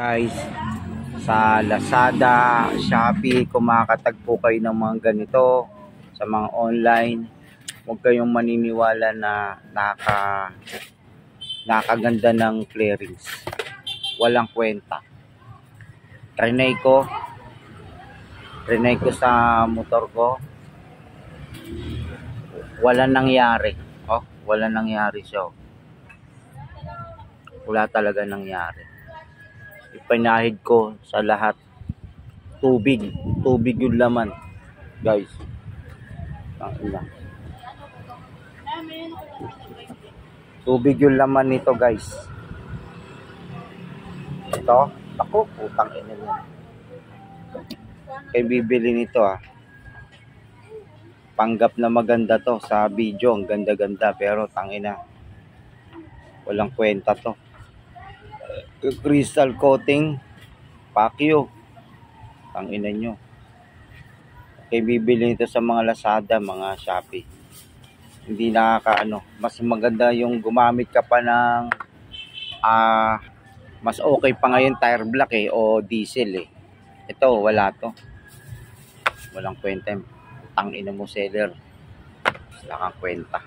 Guys, sa Lazada, Shopee, kung makakatagpo kayo ng mga ganito sa mga online, huwag kayong maniniwala na nakakaganda ng clearings. Walang kwenta. Trinay ko sa motor ko. Walang nangyari. Walang nangyari siya. Wala talaga nangyari. Ipanahid ko sa lahat. Tubig yung laman, guys. Tubig yung laman nito, guys. Ito, ako, putang ina niya. Kaya bibili nito Panggap na maganda to sa video, ang ganda-ganda, pero tangina. Walang kwenta to. Crystal coating, pakyo. Tangina nyo. Kaya bibili nito sa mga Lazada, mga Shopee. Hindi mas maganda yung gumamit ka pa ng mas okay pa ngayon tire black o diesel Ito, wala to. Walang kwenta. Tangina mo seller. Wala kang kwenta.